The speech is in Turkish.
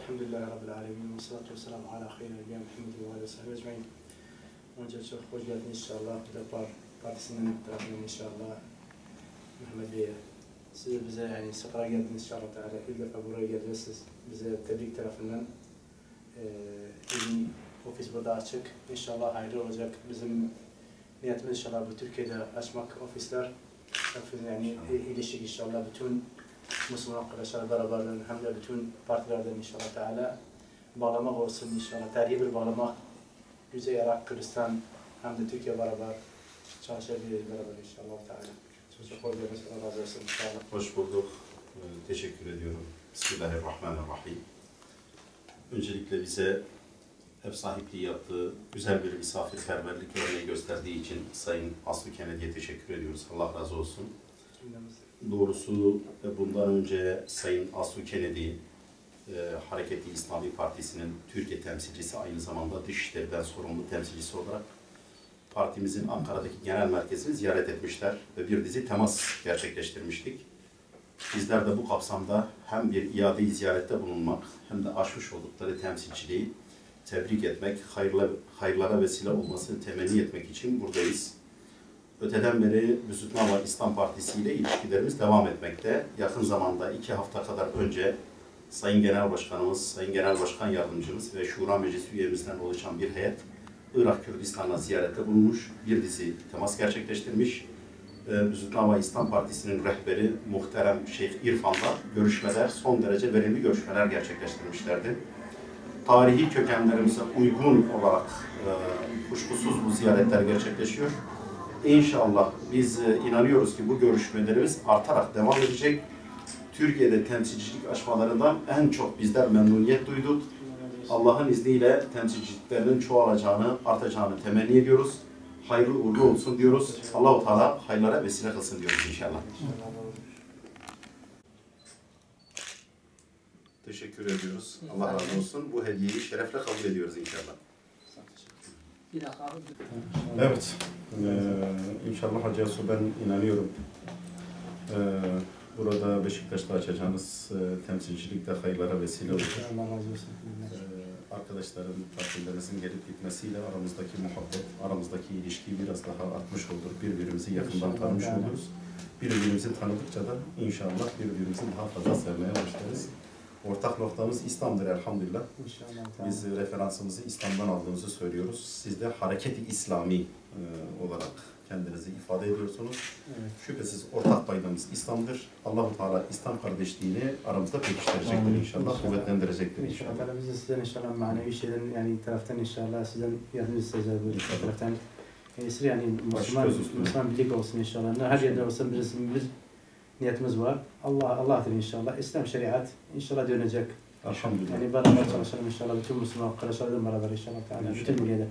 Elhamdülillahi Rabbil alemin. Ve salatu ve selamu ala khayri nebiyyina Muhammedin ve aleyhi ve ecmaîn. Önce çok hoş geldiniz inşallah. Hüdapar Partisi'nin tarafından inşallah. Mehmet Bey'e. Siz bize yani sefere geldiniz inşallah. İlk defa buraya geldiniz. Siz bize tebrik tarafından. Bizim ofis burada açık. İnşallah hayırlı olacak. Bizim niyetimiz inşallah bu Türkiye'de açmak ofisler. Yani ilişik inşallah bütün Müslüman arkadaşlar beraber hem de bütün partilerden inşallah Teala bağlamak olsun inşallah. Tarihi bir bağlamak. Güzel Irak, Kürdistan hem de Türkiye beraber çalışabiliriz beraber inşallah Teala. Çok hoş geldiniz. Allah razı olsun inşallah. Hoş bulduk. Teşekkür ediyorum. Bismillahirrahmanirrahim. Öncelikle bize ev sahipliği yaptığı güzel bir misafirperverlik örneği gösterdiği için Sayın Aslı Kennedy'ye teşekkür ediyoruz. Allah razı olsun. Doğrusu bundan önce Sayın Aslı Kennedy, Hareketli İslami Partisi'nin Türkiye temsilcisi, aynı zamanda Dışişleri'den sorumlu temsilcisi olarak partimizin Ankara'daki genel merkezini ziyaret etmişler ve bir dizi temas gerçekleştirmiştik. Bizler de bu kapsamda hem bir iade-i ziyarette bulunmak hem de aşmış oldukları temsilciliği tebrik etmek, hayırlara vesile olmasını temenni etmek için buradayız. Öteden beri Büsütnava İslam Partisi ile ilişkilerimiz devam etmekte. Yakın zamanda 2 hafta kadar önce Sayın Genel Başkanımız, Sayın Genel Başkan Yardımcımız ve Şura Meclisi üyemizden oluşan bir heyet Irak Kürdistan'a ziyarette bulunmuş, bir dizi temas gerçekleştirmiş. Büsütnava İslam Partisi'nin rehberi muhterem Şeyh İrfan'la görüşmeler, son derece verimli görüşmeler gerçekleştirmişlerdi. Tarihi kökenlerimize uygun olarak kuşkusuz bu ziyaretler gerçekleşiyor. İnşallah biz inanıyoruz ki bu görüşmelerimiz artarak devam edecek. Türkiye'de temsilcilik açmalarından en çok bizler memnuniyet duyduk. Allah'ın izniyle temsilciliklerinin çoğalacağını, artacağını temenni ediyoruz. Hayırlı uğurlu olsun diyoruz. Allah-u Teala hayırlara vesile kılsın diyoruz inşallah. Teşekkür ediyoruz. Allah razı olsun. Bu hediyeyi şerefle kabul ediyoruz inşallah. Evet. İnşallah Hacı Yasu, ben inanıyorum. Burada Beşiktaş'ta açacağınız temsilcilikte hayırlara vesile olur. Allah razı olsun. Arkadaşların, partilerinizin gelip gitmesiyle aramızdaki muhabbet, aramızdaki ilişki biraz daha artmış olur. Birbirimizi yakından tanımış oluruz. Birbirimizi tanıdıkça da inşallah birbirimizi daha fazla sevmeye başlarız. Ortak noktamız İslam'dır elhamdülillah. İnşallah. Biz referansımızı İslam'dan aldığımızı söylüyoruz. Siz de Hareket-i İslami olarak kendinizi ifade ediyorsunuz. Evet. Şüphesiz ortak paydamız İslam'dır. Allah-u Teala İslam kardeşliğini aramızda pekiştirecektir inşallah, kuvvetlendirecektir inşallah. İnşallah biz de sizden inşallah manevi şeyden yani taraftan inşallah sizden yardım isteyeceğiz bu taraftan. Yani Müslüman birlik olsun inşallah. Her yerde olsun bir niyetimiz var. Allah'tır inşallah. İslam şeriat inşallah dönecek. Elhamdülillah. Yani beraber çalışalım inşallah. Bütün Müslüman arkadaşlarla beraber inşallah. Bütün ülkede.